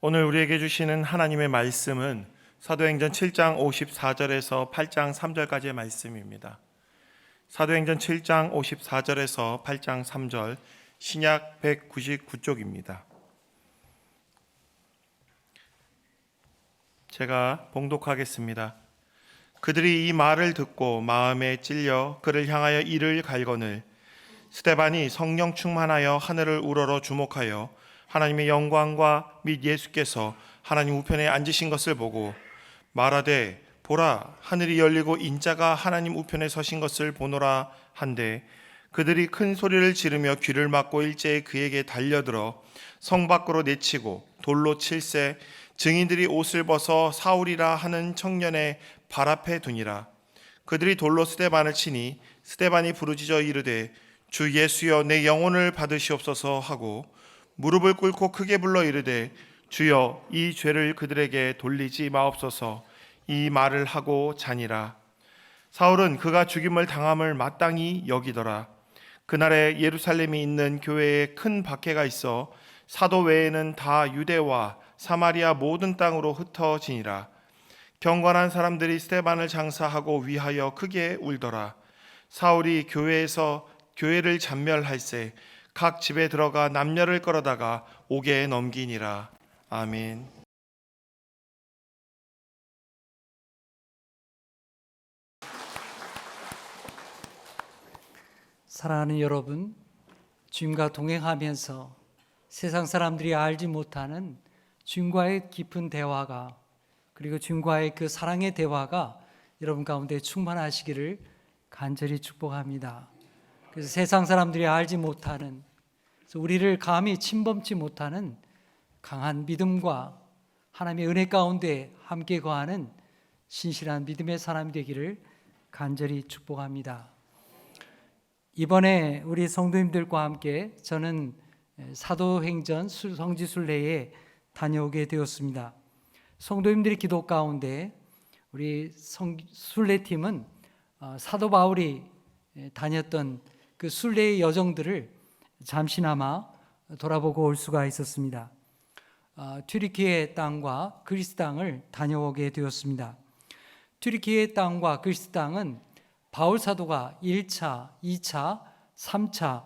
오늘 우리에게 주시는 하나님의 말씀은 사도행전 7장 54절에서 8장 3절까지의 말씀입니다. 사도행전 7장 54절에서 8장 3절, 신약 199쪽입니다. 제가 봉독하겠습니다. 그들이 이 말을 듣고 마음에 찔려 그를 향하여 이를 갈거늘 스데반이 성령 충만하여 하늘을 우러러 주목하여 하나님의 영광과 및 예수께서 하나님 우편에 앉으신 것을 보고 말하되 보라 하늘이 열리고 인자가 하나님 우편에 서신 것을 보노라 한데 그들이 큰 소리를 지르며 귀를 막고 일제히 그에게 달려들어 성 밖으로 내치고 돌로 칠세 증인들이 옷을 벗어 사울이라 하는 청년의 발 앞에 두니라. 그들이 돌로 스데반을 치니 스데반이 부르짖어 이르되 주 예수여 내 영혼을 받으시옵소서 하고 무릎을 꿇고 크게 불러 이르되 주여 이 죄를 그들에게 돌리지 마옵소서. 이 말을 하고 자니라. 사울은 그가 죽임을 당함을 마땅히 여기더라. 그날에 예루살렘에 있는 교회에 큰 박해가 있어 사도 외에는 다 유대와 사마리아 모든 땅으로 흩어지니라. 경건한 사람들이 스데반을 장사하고 위하여 크게 울더라. 사울이 교회를 잔멸할세 각 집에 들어가 남녀를 끌어다가 옥에 넘기니라. 아멘. 사랑하는 여러분, 주님과 동행하면서 세상 사람들이 알지 못하는 주님과의 깊은 대화가, 그리고 주님과의 그 사랑의 대화가 여러분 가운데 충만하시기를 간절히 축복합니다. 그래서 세상 사람들이 알지 못하는, 우리를 감히 침범치 못하는 강한 믿음과 하나님의 은혜 가운데 함께 거하는 신실한 믿음의 사람이 되기를 간절히 축복합니다. 이번에 우리 성도님들과 함께 저는 사도행전 성지순례에 다녀오게 되었습니다. 성도님들의 기도 가운데 우리 순례팀은 사도 바울이 다녔던 그 순례의 여정들을 잠시나마 돌아보고 올 수가 있었습니다. 튀르키예 땅과 그리스 땅을 다녀오게 되었습니다. 튀르키예 땅과 그리스 땅은 바울 사도가 1차, 2차, 3차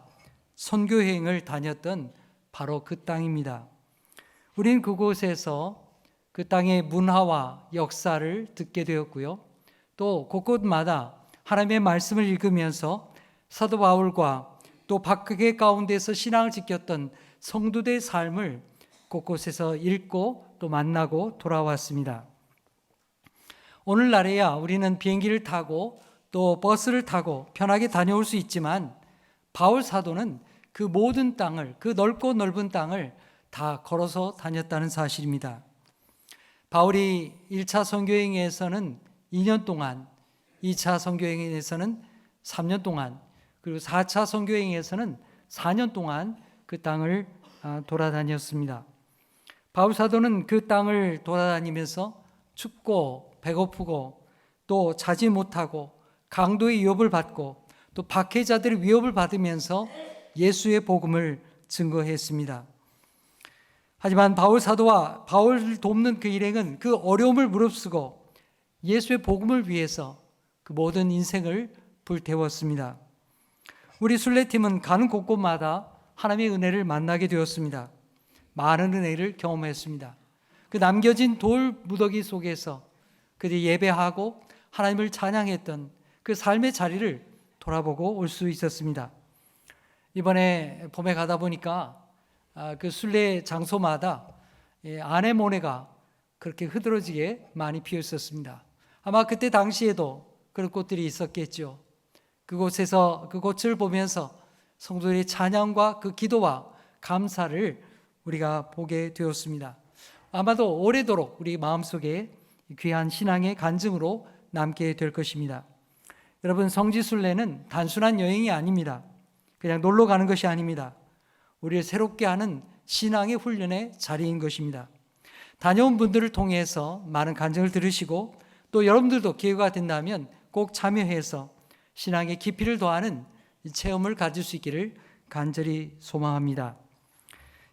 선교여행을 다녔던 바로 그 땅입니다. 우리는 그곳에서 그 땅의 문화와 역사를 듣게 되었고요. 또 곳곳마다 하나님의 말씀을 읽으면서 사도 바울과 또 박해 가운데서 신앙을 지켰던 성도들의 삶을 곳곳에서 읽고 또 만나고 돌아왔습니다. 오늘날에야 우리는 비행기를 타고 또 버스를 타고 편하게 다녀올 수 있지만 바울 사도는 그 모든 땅을, 그 넓고 넓은 땅을 다 걸어서 다녔다는 사실입니다. 바울이 1차 선교여행에서는 2년 동안, 2차 선교여행에서는 3년 동안, 그리고 4차 선교여행에서는 4년 동안 그 땅을 돌아다녔습니다. 바울 사도는 그 땅을 돌아다니면서 춥고 배고프고 또 자지 못하고 강도의 위협을 받고 또 박해자들의 위협을 받으면서 예수의 복음을 증거했습니다. 하지만 바울 사도와 바울을 돕는 그 일행은 그 어려움을 무릅쓰고 예수의 복음을 위해서 그 모든 인생을 불태웠습니다. 우리 순례팀은 가는 곳곳마다 하나님의 은혜를 만나게 되었습니다. 많은 은혜를 경험했습니다. 그 남겨진 돌 무더기 속에서 그들이 예배하고 하나님을 찬양했던 그 삶의 자리를 돌아보고 올 수 있었습니다. 이번에 봄에 가다 보니까 그 순례 장소마다 아네모네가 그렇게 흐드러지게 많이 피어 있었습니다. 아마 그때 당시에도 그런 꽃들이 있었겠죠. 그곳에서 그 꽃을 보면서 성도들의 찬양과 그 기도와 감사를 우리가 보게 되었습니다. 아마도 오래도록 우리 마음속에 귀한 신앙의 간증으로 남게 될 것입니다. 여러분, 성지순례는 단순한 여행이 아닙니다. 그냥 놀러 가는 것이 아닙니다. 우리를 새롭게 하는 신앙의 훈련의 자리인 것입니다. 다녀온 분들을 통해서 많은 간증을 들으시고 또 여러분들도 기회가 된다면 꼭 참여해서 신앙의 깊이를 더하는 체험을 가질 수 있기를 간절히 소망합니다.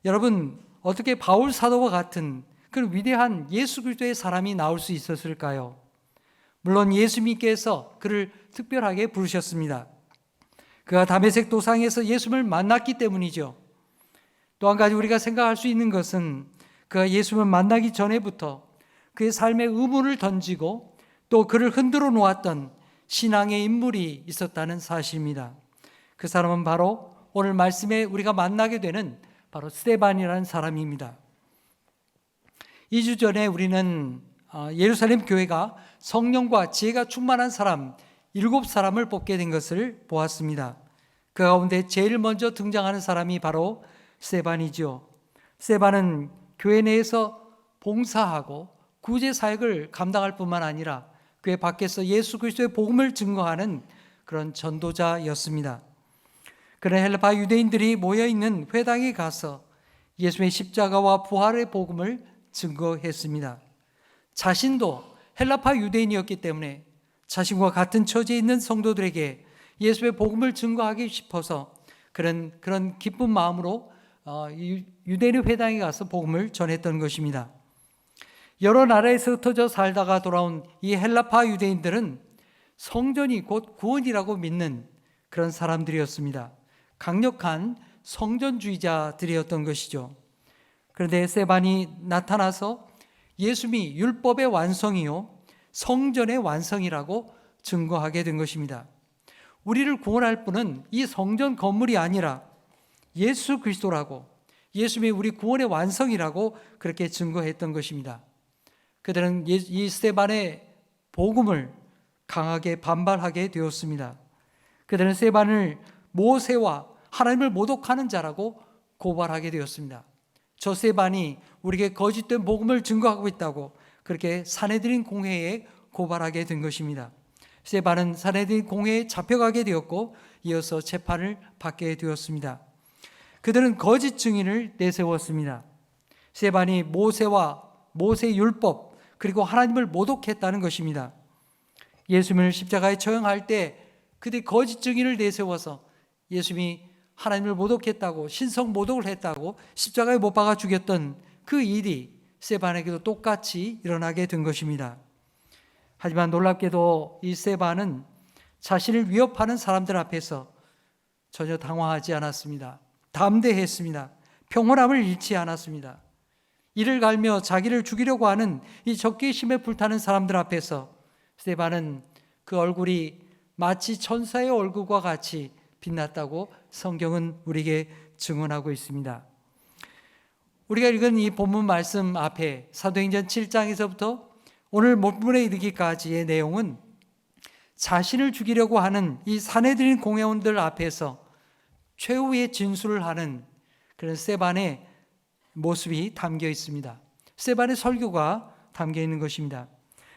여러분, 어떻게 바울 사도와 같은 그런 위대한 예수 그리스도의 사람이 나올 수 있었을까요? 물론 예수님께서 그를 특별하게 부르셨습니다. 그가 다메섹 도상에서 예수님을 만났기 때문이죠. 또 한 가지 우리가 생각할 수 있는 것은 그가 예수님을 만나기 전에부터 그의 삶에 의문을 던지고 또 그를 흔들어 놓았던 신앙의 인물이 있었다는 사실입니다. 그 사람은 바로 오늘 말씀에 우리가 만나게 되는 바로 스데반이라는 사람입니다. 2주 전에 우리는 예루살렘 교회가 성령과 지혜가 충만한 사람 7사람을 뽑게 된 것을 보았습니다. 그 가운데 제일 먼저 등장하는 사람이 바로 스데반이죠. 스데반은 교회 내에서 봉사하고 구제 사역을 감당할 뿐만 아니라 교회 밖에서 예수 그리스도의 복음을 증거하는 그런 전도자였습니다. 그런 헬라파 유대인들이 모여있는 회당에 가서 예수의 십자가와 부활의 복음을 증거했습니다. 자신도 헬라파 유대인이었기 때문에 자신과 같은 처지에 있는 성도들에게 예수의 복음을 증거하기 싶어서 그런 기쁜 마음으로 유대인의 회당에 가서 복음을 전했던 것입니다. 여러 나라에서 흩어져 살다가 돌아온 이 헬라파 유대인들은 성전이 곧 구원이라고 믿는 그런 사람들이었습니다. 강력한 성전주의자들이었던 것이죠. 그런데 스데반이 나타나서 예수님이 율법의 완성이요 성전의 완성이라고 증거하게 된 것입니다. 우리를 구원할 분은 이 성전 건물이 아니라 예수 그리스도라고, 예수님이 우리 구원의 완성이라고 그렇게 증거했던 것입니다. 그들은 이 스데반의 복음을 강하게 반발하게 되었습니다. 그들은 스데반을 모세와 하나님을 모독하는 자라고 고발하게 되었습니다. 저 스데반이 우리에게 거짓된 복음을 증거하고 있다고 그렇게 산헤드린 공회에 고발하게 된 것입니다. 스데반은 산헤드린 공회에 잡혀가게 되었고 이어서 재판을 받게 되었습니다. 그들은 거짓 증인을 내세웠습니다. 스데반이 모세와 모세 율법 그리고 하나님을 모독했다는 것입니다. 예수님을 십자가에 처형할 때 그들이 거짓 증인을 내세워서 예수님이 하나님을 모독했다고, 신성 모독을 했다고 십자가에 못 박아 죽였던 그 일이 스데반에게도 똑같이 일어나게 된 것입니다. 하지만 놀랍게도 이 스데반은 자신을 위협하는 사람들 앞에서 전혀 당황하지 않았습니다. 담대했습니다. 평온함을 잃지 않았습니다. 이를 갈며 자기를 죽이려고 하는 이 적개심에 불타는 사람들 앞에서 스데반은 그 얼굴이 마치 천사의 얼굴과 같이 빛났다고 성경은 우리에게 증언하고 있습니다. 우리가 읽은 이 본문 말씀 앞에 사도행전 7장에서부터 오늘 본문에 이르기까지의 내용은 자신을 죽이려고 하는 이 산헤드린 공회원들 앞에서 최후의 진술을 하는 그런 스데반의 모습이 담겨 있습니다. 스데반의 설교가 담겨 있는 것입니다.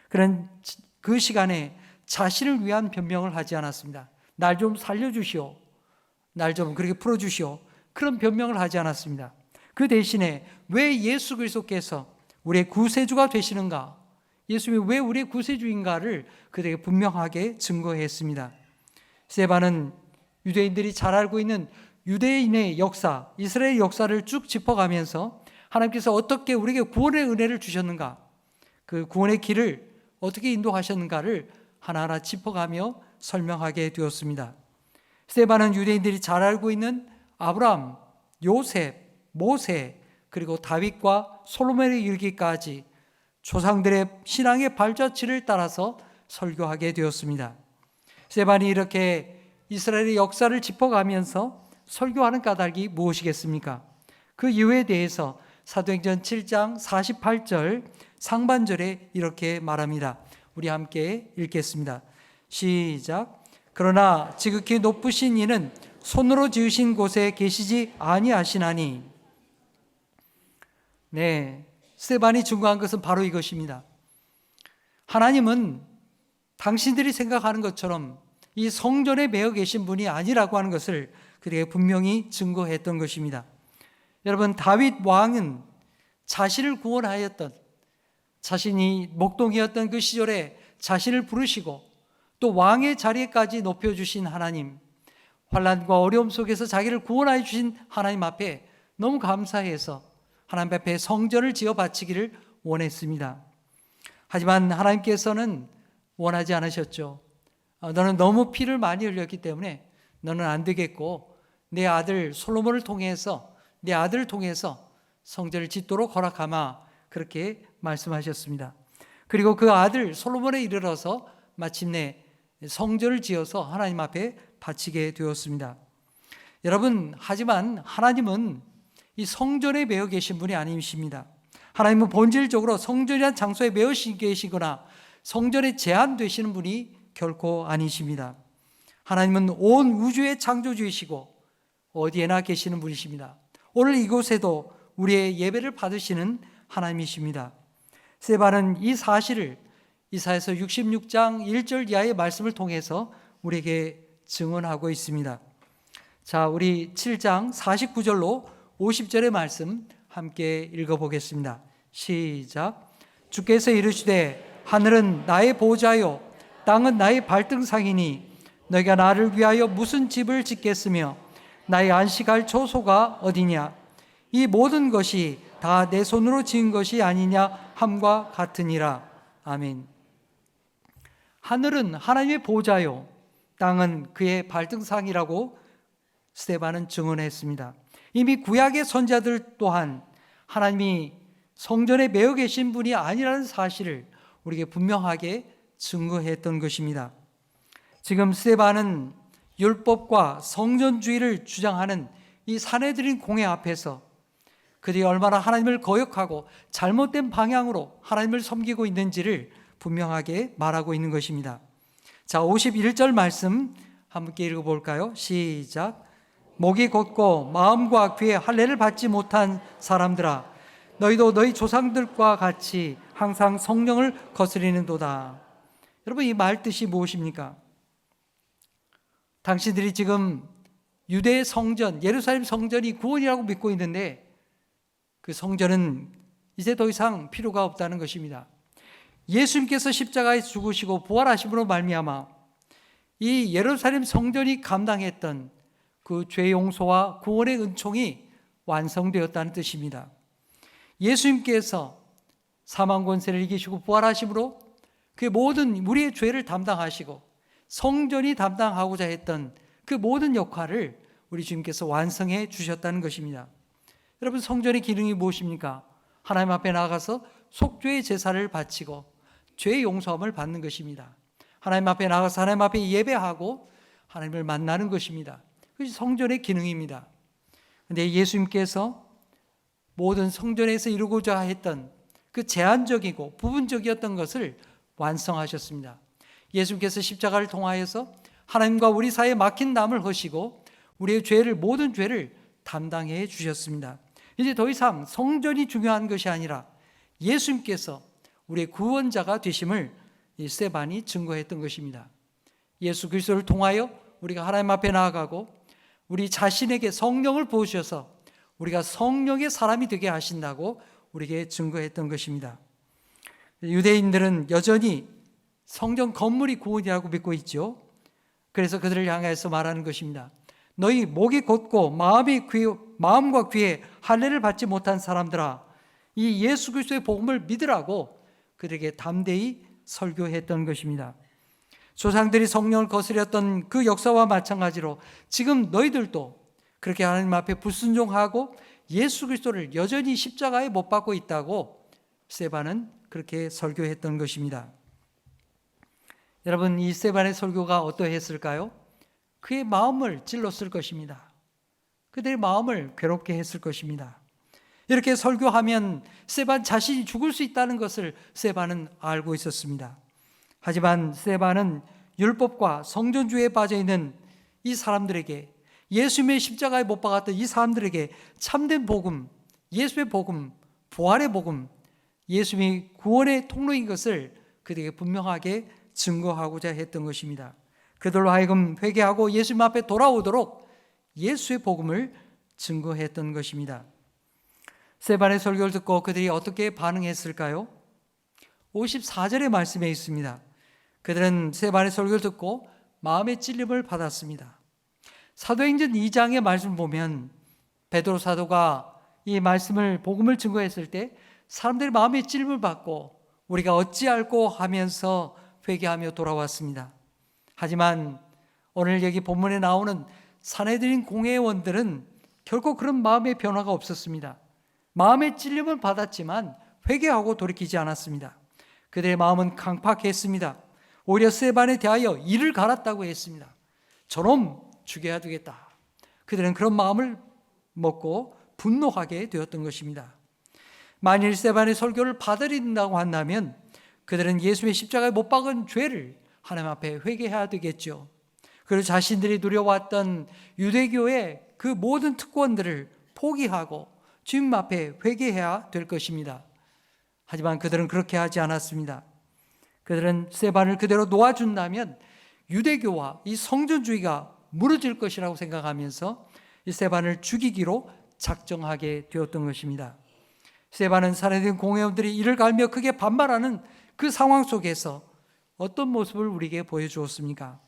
그런 그 시간에 자신을 위한 변명을 하지 않았습니다. 날 좀 살려주시오. 날 좀 그렇게 풀어주시오. 그런 변명을 하지 않았습니다. 그 대신에 왜 예수 그리스도께서 우리의 구세주가 되시는가? 예수님이 왜 우리의 구세주인가를 그들에게 분명하게 증거했습니다. 스데반은 유대인들이 잘 알고 있는 유대인의 역사, 이스라엘 역사를 쭉 짚어가면서 하나님께서 어떻게 우리에게 구원의 은혜를 주셨는가, 그 구원의 길을 어떻게 인도하셨는가를 하나하나 짚어가며 설명하게 되었습니다. 스데반은 유대인들이 잘 알고 있는 아브라함, 요셉, 모세, 그리고 다윗과 솔로몬에 이르기까지 조상들의 신앙의 발자취를 따라서 설교하게 되었습니다. 스데반이 이렇게 이스라엘의 역사를 짚어가면서 설교하는 까닭이 무엇이겠습니까? 그 이유에 대해서 사도행전 7장 48절 상반절에 이렇게 말합니다. 우리 함께 읽겠습니다. 시작. 그러나 지극히 높으신 이는 손으로 지으신 곳에 계시지 아니하시나니. 네, 스데반이 증거한 것은 바로 이것입니다. 하나님은 당신들이 생각하는 것처럼 이 성전에 매여 계신 분이 아니라고 하는 것을 그들에게 분명히 증거했던 것입니다. 여러분, 다윗 왕은 자신을 구원하였던, 자신이 목동이었던 그 시절에 자신을 부르시고 또 왕의 자리에까지 높여주신 하나님, 환난과 어려움 속에서 자기를 구원하여 주신 하나님 앞에 너무 감사해서 하나님 앞에 성전을 지어 바치기를 원했습니다. 하지만 하나님께서는 원하지 않으셨죠. 너는 너무 피를 많이 흘렸기 때문에 너는 안 되겠고 내 아들 솔로몬을 통해서 내 아들을 통해서 성전을 짓도록 허락하마, 그렇게 말씀하셨습니다. 그리고 그 아들 솔로몬에 이르러서 마침내 성전을 지어서 하나님 앞에 바치게 되었습니다. 여러분, 하지만 하나님은 이 성전에 매여 계신 분이 아니십니다. 하나님은 본질적으로 성전이란 장소에 매여 계시거나 성전에 제한되시는 분이 결코 아니십니다. 하나님은 온 우주의 창조주이시고 어디에나 계시는 분이십니다. 오늘 이곳에도 우리의 예배를 받으시는 하나님이십니다. 스데반은 이 사실을 이사야서 66장 1절 이하의 말씀을 통해서 우리에게 증언하고 있습니다. 자, 우리 7장 49절로 50절의 말씀 함께 읽어보겠습니다. 시작. 주께서 이르시되 하늘은 나의 보좌요 땅은 나의 발등상이니 너희가 나를 위하여 무슨 집을 짓겠으며 나의 안식할 초소가 어디냐. 이 모든 것이 다 내 손으로 지은 것이 아니냐 함과 같으니라. 아멘. 하늘은 하나님의 보좌요 땅은 그의 발등상이라고 스데반은 증언했습니다. 이미 구약의 선지자들 또한 하나님이 성전에 매여 계신 분이 아니라는 사실을 우리에게 분명하게 증거했던 것입니다. 지금 스데반은 율법과 성전주의를 주장하는 이 사내들인 공회 앞에서 그들이 얼마나 하나님을 거역하고 잘못된 방향으로 하나님을 섬기고 있는지를 분명하게 말하고 있는 것입니다. 자, 51절 말씀 함께 읽어볼까요? 시작. 목이 곧고 마음과 귀에 할례를 받지 못한 사람들아, 너희도 너희 조상들과 같이 항상 성령을 거스리는도다. 여러분, 이 말 뜻이 무엇입니까? 당신들이 지금 유대 성전, 예루살렘 성전이 구원이라고 믿고 있는데 그 성전은 이제 더 이상 필요가 없다는 것입니다. 예수님께서 십자가에 죽으시고 부활하심으로 말미암아 이 예루살렘 성전이 감당했던 그 죄 용서와 구원의 은총이 완성되었다는 뜻입니다. 예수님께서 사망 권세를 이기시고 부활하심으로 그 모든 우리의 죄를 담당하시고 성전이 담당하고자 했던 그 모든 역할을 우리 주님께서 완성해 주셨다는 것입니다. 여러분, 성전의 기능이 무엇입니까? 하나님 앞에 나가서 속죄의 제사를 바치고 죄 용서함을 받는 것입니다. 하나님 앞에 나가서 하나님 앞에 예배하고 하나님을 만나는 것입니다. 그것이 성전의 기능입니다. 그런데 예수님께서 모든 성전에서 이루고자 했던 그 제한적이고 부분적이었던 것을 완성하셨습니다. 예수님께서 십자가를 통하여서 하나님과 우리 사이에 막힌 담을 허시고 우리의 죄를, 모든 죄를 담당해 주셨습니다. 이제 더 이상 성전이 중요한 것이 아니라 예수님께서 우리의 구원자가 되심을 이 스데반이 증거했던 것입니다. 예수 그리스도를 통하여 우리가 하나님 앞에 나아가고 우리 자신에게 성령을 부으셔서 우리가 성령의 사람이 되게 하신다고 우리에게 증거했던 것입니다. 유대인들은 여전히 성전 건물이 구원이라고 믿고 있죠. 그래서 그들을 향해서 말하는 것입니다. 너희 목이 곧고 마음과 귀에 할례를 받지 못한 사람들아, 이 예수 그리스도의 복음을 믿으라고 그들에게 담대히 설교했던 것입니다. 조상들이 성령을 거스렸던 그 역사와 마찬가지로 지금 너희들도 그렇게 하나님 앞에 불순종하고 예수 그리스도를 여전히 십자가에 못 박고 있다고 스데반은 그렇게 설교했던 것입니다. 여러분, 이 스데반의 설교가 어떠했을까요? 그의 마음을 찔렀을 것입니다. 그들의 마음을 괴롭게 했을 것입니다. 이렇게 설교하면 스데반 자신이 죽을 수 있다는 것을 스데반은 알고 있었습니다. 하지만 스데반은 율법과 성전주의에 빠져있는 이 사람들에게, 예수님의 십자가에 못 박았던 이 사람들에게 참된 복음, 예수의 복음, 부활의 복음, 예수님이 구원의 통로인 것을 그들에게 분명하게 증거하고자 했던 것입니다. 그들로 하여금 회개하고 예수님 앞에 돌아오도록 예수의 복음을 증거했던 것입니다. 스데반의 설교를 듣고 그들이 어떻게 반응했을까요? 54절의 말씀에 있습니다. 그들은 스데반의 설교를 듣고 마음의 찔림을 받았습니다. 사도행전 2장의 말씀을 보면 베드로 사도가 이 말씀을, 복음을 증거했을 때 사람들의 마음의 찔림을 받고 우리가 어찌할꼬 하면서 회개하며 돌아왔습니다. 하지만 오늘 여기 본문에 나오는 산헤드린 공회원들은 결코 그런 마음의 변화가 없었습니다. 마음의 찔림을 받았지만 회개하고 돌이키지 않았습니다. 그들의 마음은 강팍했습니다. 오히려 스데반에 대하여 이를 갈았다고 했습니다. 저놈 죽여야 되겠다. 그들은 그런 마음을 먹고 분노하게 되었던 것입니다. 만일 스데반의 설교를 받아들인다고 한다면 그들은 예수의 십자가에 못 박은 죄를 하나님 앞에 회개해야 되겠죠. 그리고 자신들이 누려왔던 유대교의 그 모든 특권들을 포기하고 주님 앞에 회개해야 될 것입니다. 하지만 그들은 그렇게 하지 않았습니다. 그들은 스데반을 그대로 놓아준다면 유대교와 이 성전주의가 무너질 것이라고 생각하면서 이 스데반을 죽이기로 작정하게 되었던 것입니다. 스데반은 산헤드린 공회원들이 이를 갈며 크게 반발하는 그 상황 속에서 어떤 모습을 우리에게 보여주었습니까?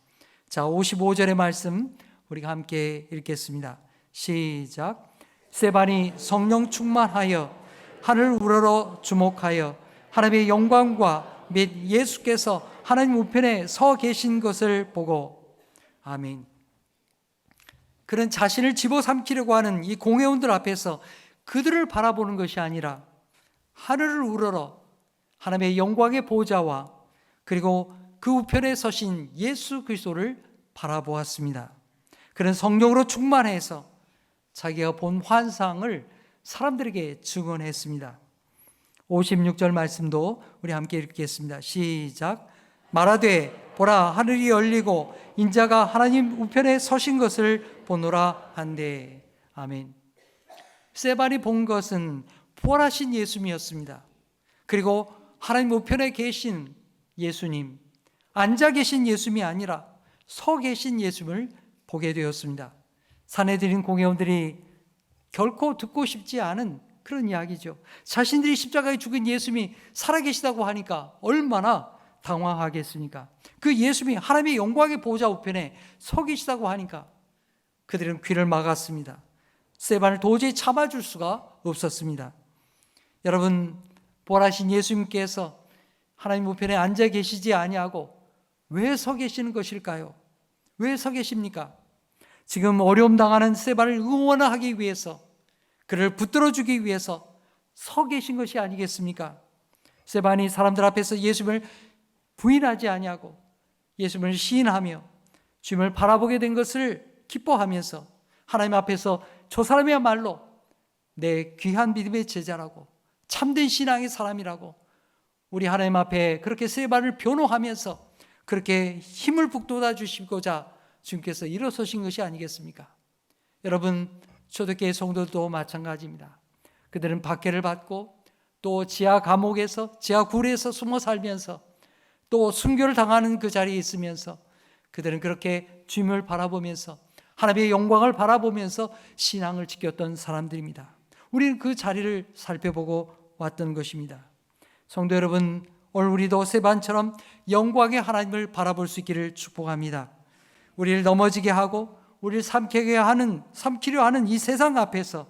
자, 55절의 말씀 우리가 함께 읽겠습니다. 시작. 스데반이 성령 충만하여 하늘 우러러 주목하여 하나님의 영광과 및 예수께서 하나님 우편에 서 계신 것을 보고. 아멘. 그는 자신을 집어삼키려고 하는 이 공회원들 앞에서 그들을 바라보는 것이 아니라 하늘을 우러러 하나님의 영광의 보좌와 그리고 그 우편에 서신 예수 그리스도를 바라보았습니다. 그는 성령으로 충만해서 자기가 본 환상을 사람들에게 증언했습니다. 56절 말씀도 우리 함께 읽겠습니다. 시작. 말하되 보라 하늘이 열리고 인자가 하나님 우편에 서신 것을 보노라 한데. 아멘. 스데반이 본 것은 부활하신 예수님이었습니다. 그리고 하나님 우편에 계신 예수님, 앉아 계신 예수님이 아니라 서 계신 예수님을 보게 되었습니다. 산헤드린 공회원들이 결코 듣고 싶지 않은 그런 이야기죠. 자신들이 십자가에 죽은 예수님이 살아계시다고 하니까 얼마나 당황하겠습니까? 그 예수님이 하나님의 영광의 보좌 우편에 서 계시다고 하니까 그들은 귀를 막았습니다. 스데반을 도저히 참아줄 수가 없었습니다. 여러분, 부활하신 예수님께서 하나님 우편에 앉아 계시지 아니하고 왜 서 계시는 것일까요? 왜 서 계십니까? 지금 어려움 당하는 스데반을 응원하기 위해서, 그를 붙들어주기 위해서 서 계신 것이 아니겠습니까? 스데반이 사람들 앞에서 예수님을 부인하지 아니하고 예수님을 시인하며 주님을 바라보게 된 것을 기뻐하면서 하나님 앞에서 저 사람이야말로 내 귀한 믿음의 제자라고 참된 신앙의 사람이라고 우리 하나님 앞에 그렇게 스데반을 변호하면서 그렇게 힘을 북돋아 주시고자 주님께서 일어서신 것이 아니겠습니까? 여러분, 초대교회 성도도 마찬가지입니다. 그들은 박해를 받고 또 지하 감옥에서 지하 굴에서 숨어 살면서 또 순교를 당하는 그 자리에 있으면서 그들은 그렇게 주님을 바라보면서 하나님의 영광을 바라보면서 신앙을 지켰던 사람들입니다. 우리는 그 자리를 살펴보고 왔던 것입니다. 성도 여러분, 오늘 우리도 스데반처럼 영광의 하나님을 바라볼 수 있기를 축복합니다. 우리를 넘어지게 하고 우리를 삼키려 하는 이 세상 앞에서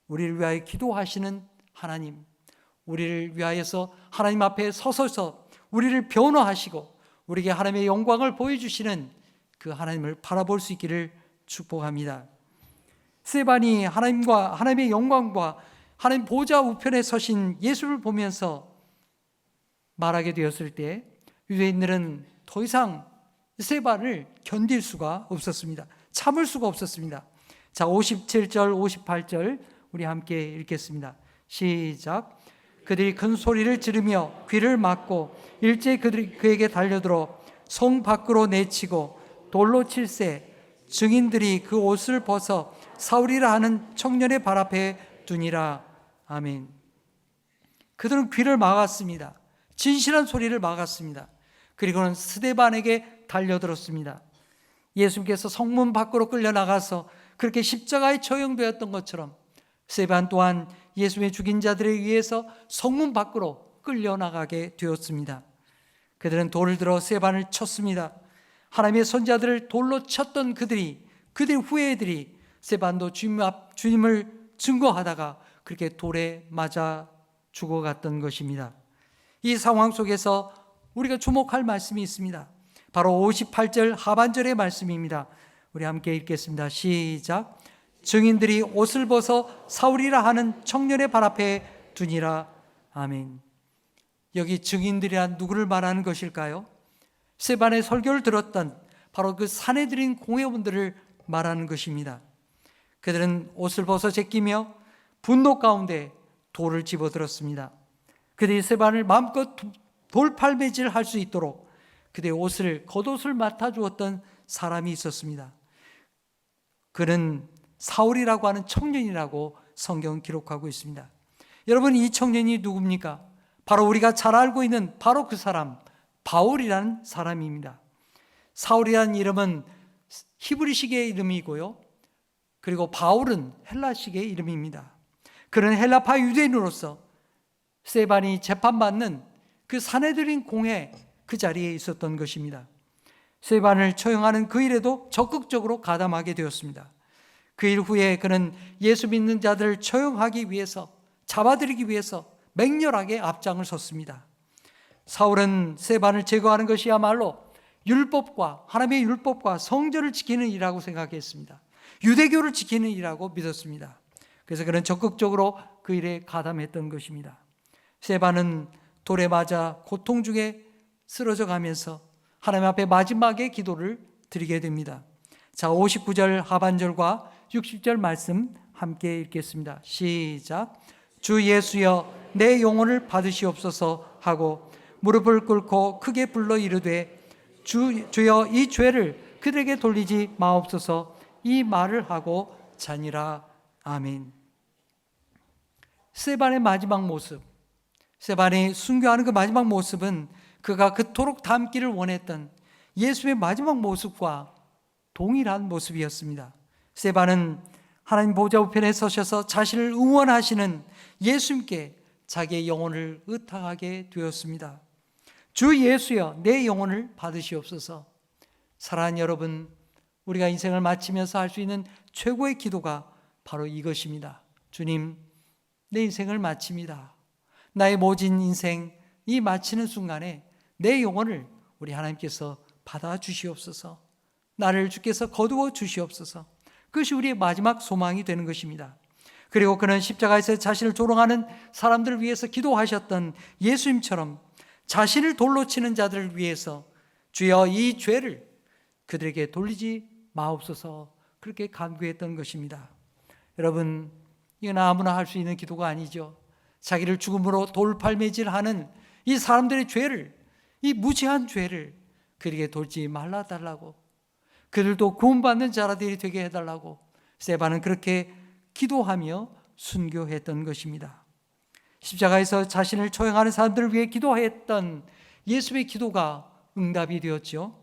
우리를 위하여 기도하시는 하나님, 우리를 위하여서 하나님 앞에 서서서 우리를 변호하시고 우리에게 하나님의 영광을 보여주시는 그 하나님을 바라볼 수 있기를 축복합니다. 스데반이 하나님의 영광과 하나님 보좌 우편에 서신 예수를 보면서 말하게 되었을 때 유대인들은 더 이상 스데반을 견딜 수가 없었습니다. 참을 수가 없었습니다. 자, 57절, 58절 우리 함께 읽겠습니다. 시작. 그들이 큰 소리를 지르며 귀를 막고 일제히 그들이 그에게 달려들어 성 밖으로 내치고 돌로 칠세 증인들이 그 옷을 벗어 사울이라 하는 청년의 발 앞에 두니라. 아멘. 그들은 귀를 막았습니다. 진실한 소리를 막았습니다. 그리고는 스데반에게 달려들었습니다. 예수님께서 성문 밖으로 끌려나가서 그렇게 십자가에 처형되었던 것처럼 스데반 또한 예수님의 죽인 자들에 의해서 성문 밖으로 끌려나가게 되었습니다. 그들은 돌을 들어 스데반을 쳤습니다. 하나님의 선자들을 돌로 쳤던 그들의 후예들이 스데반도 주님을 증거하다가 그렇게 돌에 맞아 죽어갔던 것입니다. 이 상황 속에서 우리가 주목할 말씀이 있습니다. 바로 58절 하반절의 말씀입니다. 우리 함께 읽겠습니다. 시작. 증인들이 옷을 벗어 사울이라 하는 청년의 발 앞에 두니라. 아멘. 여기 증인들이란 누구를 말하는 것일까요? 스데반의 설교를 들었던 바로 그 사내들인 공회원들을 말하는 것입니다. 그들은 옷을 벗어 제끼며 분노 가운데 돌을 집어들었습니다. 그들이 스데반을 마음껏 돌팔매질할 수 있도록 그들의 옷을 겉옷을 맡아주었던 사람이 있었습니다. 그는 사울이라고 하는 청년이라고 성경은 기록하고 있습니다. 여러분, 이 청년이 누굽니까? 바로 우리가 잘 알고 있는 바로 그 사람, 바울이라는 사람입니다. 사울이라는 이름은 히브리식의 이름이고요. 그리고 바울은 헬라식의 이름입니다. 그는 헬라파 유대인으로서 스데반이 재판받는 그 사내들인 공회 그 자리에 있었던 것입니다. 스데반을 처형하는 그 일에도 적극적으로 가담하게 되었습니다. 그 일 후에 그는 예수 믿는 자들을 처형하기 위해서, 잡아들이기 위해서 맹렬하게 앞장을 섰습니다. 사울은 스데반을 제거하는 것이야말로 율법과 하나님의 율법과 성전을 지키는 일이라고 생각했습니다. 유대교를 지키는 일이라고 믿었습니다. 그래서 그는 적극적으로 그 일에 가담했던 것입니다. 스데반은 돌에 맞아 고통 중에 쓰러져 가면서 하나님 앞에 마지막에 기도를 드리게 됩니다. 자, 59절 하반절과 60절 말씀 함께 읽겠습니다. 시작. 주 예수여 내 영혼을 받으시옵소서 하고 무릎을 꿇고 크게 불러 이르되 주여 이 죄를 그들에게 돌리지 마옵소서, 이 말을 하고 자니라. 아멘. 스데반의 마지막 모습, 스데반이 순교하는 그 마지막 모습은 그가 그토록 닮기를 원했던 예수의 마지막 모습과 동일한 모습이었습니다. 스데반은 하나님 보좌 우편에 서셔서 자신을 응원하시는 예수님께 자기의 영혼을 의탁하게 되었습니다. 주 예수여 내 영혼을 받으시옵소서. 사랑하는 여러분, 우리가 인생을 마치면서 할 수 있는 최고의 기도가 바로 이것입니다. 주님, 내 인생을 마칩니다. 나의 모진 인생 이 마치는 순간에 내 영혼을 우리 하나님께서 받아주시옵소서. 나를 주께서 거두어 주시옵소서. 그것이 우리의 마지막 소망이 되는 것입니다. 그리고 그는 십자가에서 자신을 조롱하는 사람들을 위해서 기도하셨던 예수님처럼 자신을 돌로 치는 자들을 위해서 주여 이 죄를 그들에게 돌리지 마옵소서, 그렇게 간구했던 것입니다. 여러분, 이건 아무나 할 수 있는 기도가 아니죠. 자기를 죽음으로 돌팔매질하는 이 사람들의 죄를, 이 무지한 죄를 그들에게 돌지 말라달라고, 그들도 구원받는 자라들이 되게 해달라고 스데반은 그렇게 기도하며 순교했던 것입니다. 십자가에서 자신을 처형하는 사람들을 위해 기도했던 예수의 기도가 응답이 되었죠.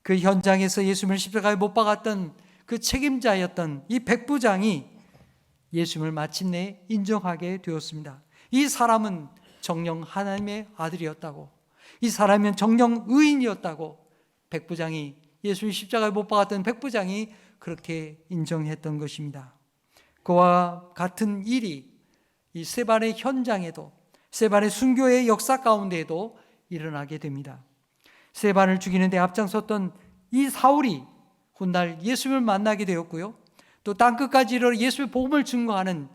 그 현장에서 예수님을 십자가에 못 박았던 그 책임자였던 이 백부장이 예수님을 마침내 인정하게 되었습니다. 이 사람은 정녕 하나님의 아들이었다고, 이 사람은 정녕 의인이었다고 백부장이, 예수를 십자가에 못 박았던 백부장이 그렇게 인정했던 것입니다. 그와 같은 일이 이 스데반의 현장에도, 스데반의 순교의 역사 가운데에도 일어나게 됩니다. 스데반을 죽이는 데 앞장섰던 이 사울이 훗날 예수님을 만나게 되었고요, 또 땅끝까지 이르러 예수의 복음을 증거하는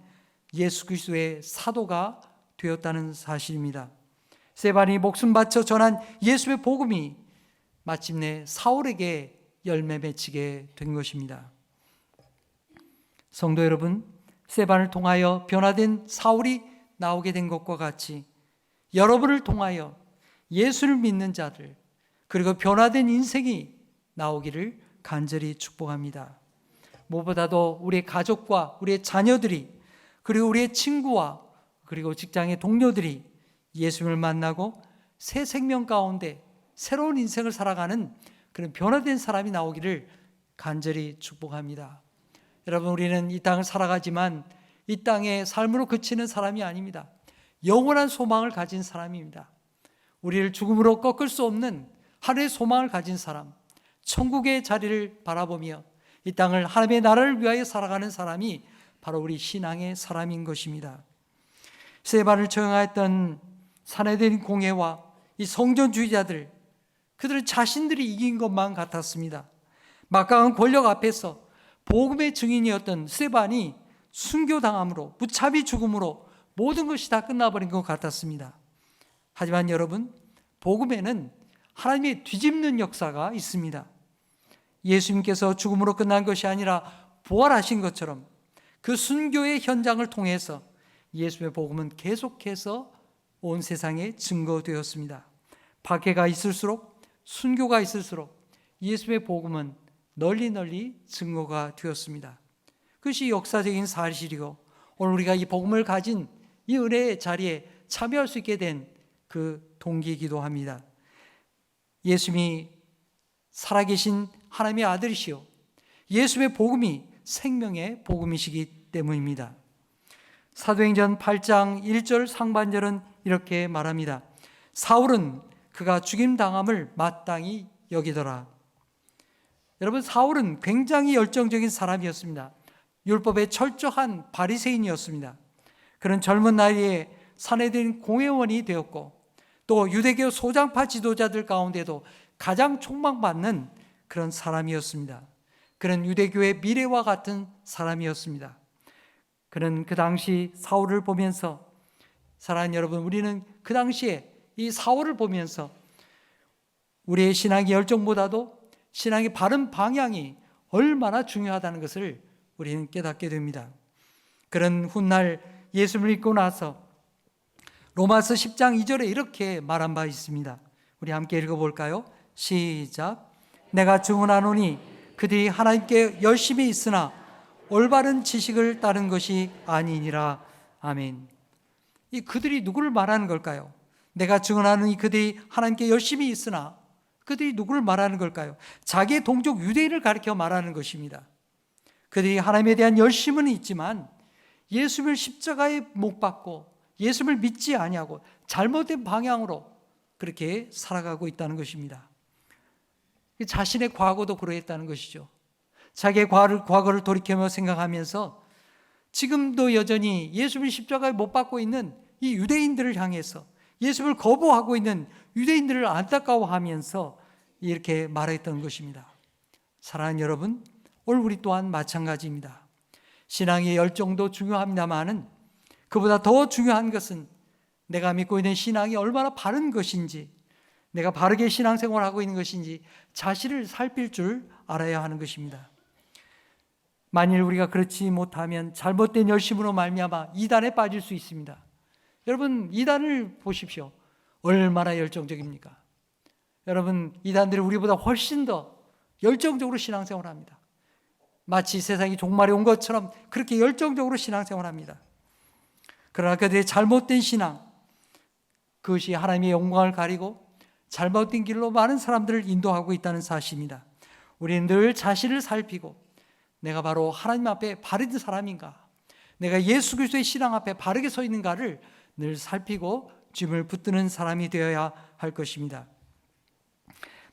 예수 그리스도의 사도가 되었다는 사실입니다. 스데반이 목숨 바쳐 전한 예수의 복음이 마침내 사울에게 열매 맺히게 된 것입니다. 성도 여러분, 스데반을 통하여 변화된 사울이 나오게 된 것과 같이 여러분을 통하여 예수를 믿는 자들, 그리고 변화된 인생이 나오기를 간절히 축복합니다. 무엇보다도 우리의 가족과 우리의 자녀들이, 그리고 우리의 친구와 그리고 직장의 동료들이 예수를 만나고 새 생명 가운데 새로운 인생을 살아가는 그런 변화된 사람이 나오기를 간절히 축복합니다. 여러분, 우리는 이 땅을 살아가지만 이 땅의 삶으로 그치는 사람이 아닙니다. 영원한 소망을 가진 사람입니다. 우리를 죽음으로 꺾을 수 없는 하늘의 소망을 가진 사람, 천국의 자리를 바라보며 이 땅을 하나님의 나라를 위하여 살아가는 사람이 바로 우리 신앙의 사람인 것입니다. 스데반을 처형하였던 사내들인 공회와 이 성전주의자들, 그들은 자신들이 이긴 것만 같았습니다. 막강한 권력 앞에서 복음의 증인이었던 스데반이 순교당함으로, 무차비 죽음으로 모든 것이 다 끝나버린 것 같았습니다. 하지만 여러분, 복음에는 하나님의 뒤집는 역사가 있습니다. 예수님께서 죽음으로 끝난 것이 아니라 부활하신 것처럼 그 순교의 현장을 통해서 예수의 복음은 계속해서 온 세상에 증거되었습니다. 박해가 있을수록, 순교가 있을수록 예수의 복음은 널리 널리 증거가 되었습니다. 그것이 역사적인 사실이고, 오늘 우리가 이 복음을 가진 이 은혜의 자리에 참여할 수 있게 된 그 동기이기도 합니다. 예수님이 살아계신 하나님의 아들이시요, 예수의 복음이 생명의 복음이시기 때문입니다. 사도행전 8장 1절 상반절은 이렇게 말합니다. 사울은 그가 죽임당함을 마땅히 여기더라. 여러분, 사울은 굉장히 열정적인 사람이었습니다. 율법에 철저한 바리새인이었습니다. 그는 젊은 나이에 사내들인 공회원이 되었고, 또 유대교 소장파 지도자들 가운데도 가장 촉망받는 그런 사람이었습니다. 그는 유대교의 미래와 같은 사람이었습니다. 그는 그 당시 사울을 보면서, 사랑하는 여러분, 우리는 그 당시에 이 사울을 보면서 우리의 신앙의 열정보다도 신앙의 바른 방향이 얼마나 중요하다는 것을 우리는 깨닫게 됩니다. 그런 훗날 예수를 믿고 나서 로마서 10장 2절에 이렇게 말한 바 있습니다. 우리 함께 읽어볼까요? 시작. 내가 증언하노니 그들이 하나님께 열심히 있으나 올바른 지식을 따른 것이 아니니라. 아멘. 이 그들이 누구를 말하는 걸까요? 내가 증언하노니 그들이 하나님께 열심히 있으나, 그들이 누구를 말하는 걸까요? 자기의 동족 유대인을 가리켜 말하는 것입니다. 그들이 하나님에 대한 열심은 있지만 예수를 십자가에 못 박고 예수를 믿지 아니하고 잘못된 방향으로 그렇게 살아가고 있다는 것입니다. 자신의 과거도 그러했다는 것이죠. 자기의 과거를 돌이켜며 생각하면서 지금도 여전히 예수를 십자가에 못 박고 있는 이 유대인들을 향해서, 예수를 거부하고 있는 유대인들을 안타까워하면서 이렇게 말했던 것입니다. 사랑하는 여러분, 오늘 우리 또한 마찬가지입니다. 신앙의 열정도 중요합니다만은 그보다 더 중요한 것은 내가 믿고 있는 신앙이 얼마나 바른 것인지, 내가 바르게 신앙생활을 하고 있는 것인지 자신을 살필 줄 알아야 하는 것입니다. 만일 우리가 그렇지 못하면 잘못된 열심으로 말미암아 이단에 빠질 수 있습니다. 여러분, 이단을 보십시오. 얼마나 열정적입니까? 여러분, 이단들이 우리보다 훨씬 더 열정적으로 신앙생활을 합니다. 마치 세상이 종말이 온 것처럼 그렇게 열정적으로 신앙생활을 합니다. 그러나 그들의 잘못된 신앙, 그것이 하나님의 영광을 가리고 잘못된 길로 많은 사람들을 인도하고 있다는 사실입니다. 우리는 늘 자신을 살피고, 내가 바로 하나님 앞에 바른 사람인가, 내가 예수 그리스도의 신앙 앞에 바르게 서 있는가를 늘 살피고 짐을 붙드는 사람이 되어야 할 것입니다.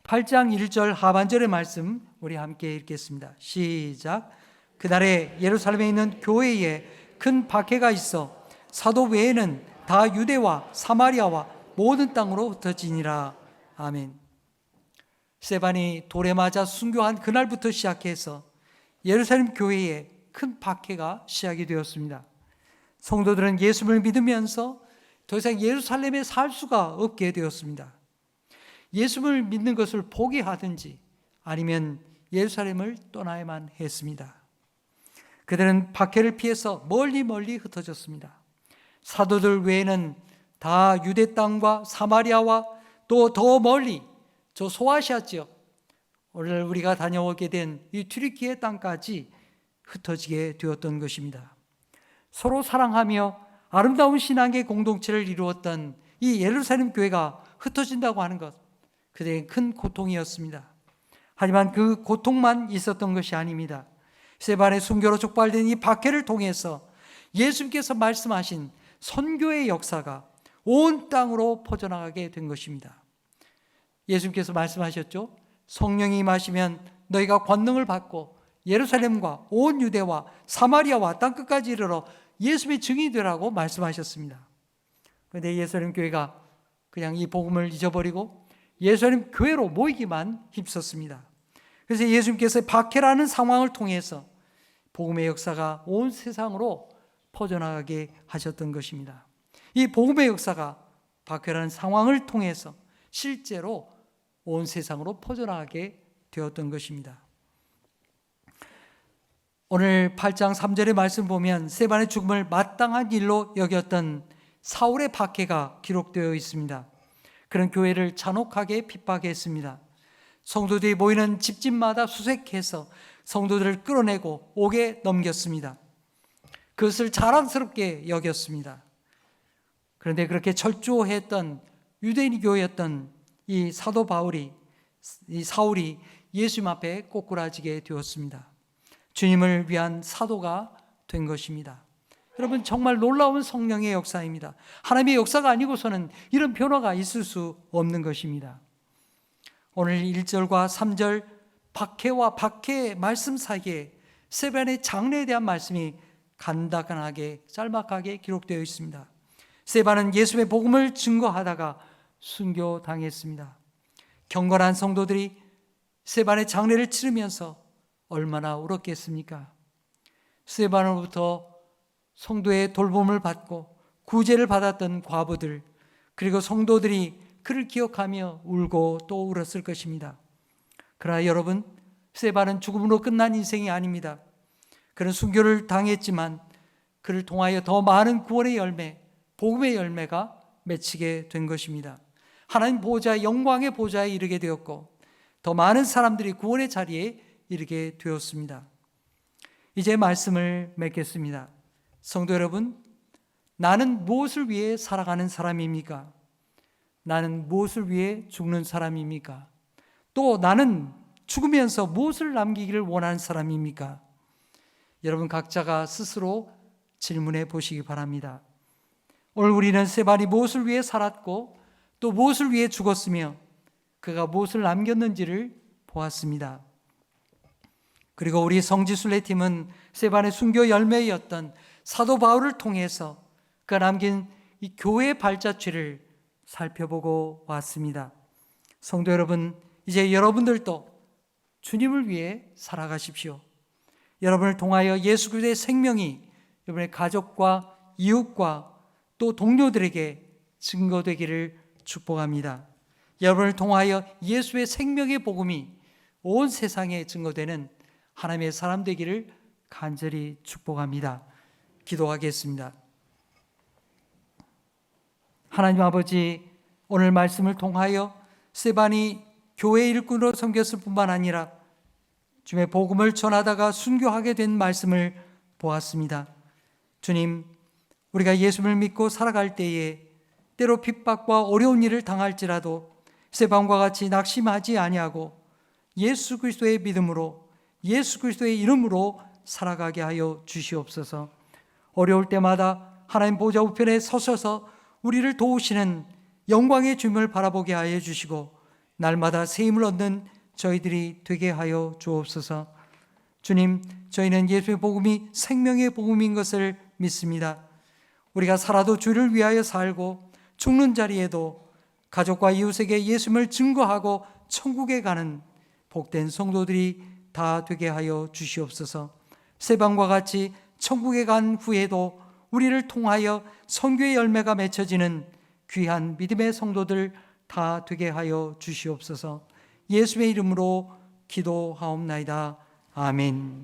8장 1절 하반절의 말씀 우리 함께 읽겠습니다. 시작. 그날에 예루살렘에 있는 교회에 큰 박해가 있어 사도 외에는 다 유대와 사마리아와 모든 땅으로 흩어지니라. 아멘. 스데반이 돌에 맞아 순교한 그날부터 시작해서 예루살렘 교회에 큰 박해가 시작이 되었습니다. 성도들은 예수를 믿으면서 더 이상 예루살렘에 살 수가 없게 되었습니다. 예수를 믿는 것을 포기하든지 아니면 예루살렘을 떠나야만 했습니다. 그들은 박해를 피해서 멀리 흩어졌습니다. 사도들 외에는 다 유대 땅과 사마리아와 또 더 멀리 저 소아시아 지역, 오늘 우리가 다녀오게 된 이 튀르키예 땅까지 흩어지게 되었던 것입니다. 서로 사랑하며 아름다운 신앙의 공동체를 이루었던 이 예루살렘 교회가 흩어진다고 하는 것, 그들의 큰 고통이었습니다. 하지만 그 고통만 있었던 것이 아닙니다. 스데반의 순교로 촉발된 이 박해를 통해서 예수님께서 말씀하신 선교의 역사가 온 땅으로 퍼져나가게 된 것입니다. 예수님께서 말씀하셨죠. 성령이 임하시면 너희가 권능을 받고 예루살렘과 온 유대와 사마리아와 땅끝까지 이르러 예수의 증인이 되라고 말씀하셨습니다. 그런데 예수님 교회가 그냥 이 복음을 잊어버리고 예수님 교회로 모이기만 힘썼습니다. 그래서 예수님께서 박해라는 상황을 통해서 복음의 역사가 온 세상으로 퍼져나가게 하셨던 것입니다. 이 복음의 역사가 박해라는 상황을 통해서 실제로 온 세상으로 퍼져나가게 되었던 것입니다. 오늘 8장 3절의 말씀 보면 스데반의 죽음을 마땅한 일로 여겼던 사울의 박해가 기록되어 있습니다. 그런 교회를 잔혹하게 핍박했습니다. 성도들이 모이는 집집마다 수색해서 성도들을 끌어내고 옥에 넘겼습니다. 그것을 자랑스럽게 여겼습니다. 그런데 그렇게 철저했던 유대인 교회였던 이 사도 바울이, 이 사울이 예수님 앞에 꼬꾸라지게 되었습니다. 주님을 위한 사도가 된 것입니다. 여러분, 정말 놀라운 성령의 역사입니다. 하나님의 역사가 아니고서는 이런 변화가 있을 수 없는 것입니다. 오늘 1절과 3절 박해와 박해 말씀 사이에 스데반의 장례에 대한 말씀이 간단하게 짤막하게 기록되어 있습니다. 스데반은 예수의 복음을 증거하다가 순교당했습니다. 경건한 성도들이 스데반의 장례를 치르면서 얼마나 울었겠습니까? 스데반으로부터 성도의 돌봄을 받고 구제를 받았던 과부들, 그리고 성도들이 그를 기억하며 울고 또 울었을 것입니다. 그러나 여러분, 스데반은 죽음으로 끝난 인생이 아닙니다. 그는 순교를 당했지만 그를 통하여 더 많은 구원의 열매, 복음의 열매가 맺히게 된 것입니다. 하나님 보좌, 영광의 보좌에 이르게 되었고 더 많은 사람들이 구원의 자리에 이르게 되었습니다. 이제 말씀을 맺겠습니다. 성도 여러분, 나는 무엇을 위해 살아가는 사람입니까? 나는 무엇을 위해 죽는 사람입니까? 또 나는 죽으면서 무엇을 남기기를 원하는 사람입니까? 여러분 각자가 스스로 질문해 보시기 바랍니다. 오늘 우리는 스데반이 무엇을 위해 살았고 또 무엇을 위해 죽었으며 그가 무엇을 남겼는지를 보았습니다. 그리고 우리 성지순례팀은 스데반의 순교 열매였던 사도 바울을 통해서 그가 남긴 이 교회의 발자취를 살펴보고 왔습니다. 성도 여러분, 이제 여러분들도 주님을 위해 살아가십시오. 여러분을 통하여 예수 그리스도의 생명이 여러분의 가족과 이웃과 또 동료들에게 증거되기를 축복합니다. 여러분을 통하여 예수의 생명의 복음이 온 세상에 증거되는 하나님의 사람 되기를 간절히 축복합니다. 기도하겠습니다. 하나님 아버지, 오늘 말씀을 통하여 스데반이 교회 일꾼으로 섬겼을 뿐만 아니라 주님의 복음을 전하다가 순교하게 된 말씀을 보았습니다. 주님, 우리가 예수를 믿고 살아갈 때에 때로 핍박과 어려운 일을 당할지라도 스데반과 같이 낙심하지 아니하고 예수 그리스도의 믿음으로, 예수 그리스도의 이름으로 살아가게 하여 주시옵소서. 어려울 때마다 하나님 보좌 우편에 서셔서 우리를 도우시는 영광의 주님을 바라보게 하여 주시고 날마다 새 힘을 얻는 저희들이 되게 하여 주옵소서. 주님, 저희는 예수의 복음이 생명의 복음인 것을 믿습니다. 우리가 살아도 주를 위하여 살고 죽는 자리에도 가족과 이웃에게 예수님을 증거하고 천국에 가는 복된 성도들이 다 되게 하여 주시옵소서. 스데반과 같이 천국에 간 후에도 우리를 통하여 선교의 열매가 맺혀지는 귀한 믿음의 성도들 다 되게 하여 주시옵소서. 예수의 이름으로 기도하옵나이다. 아멘.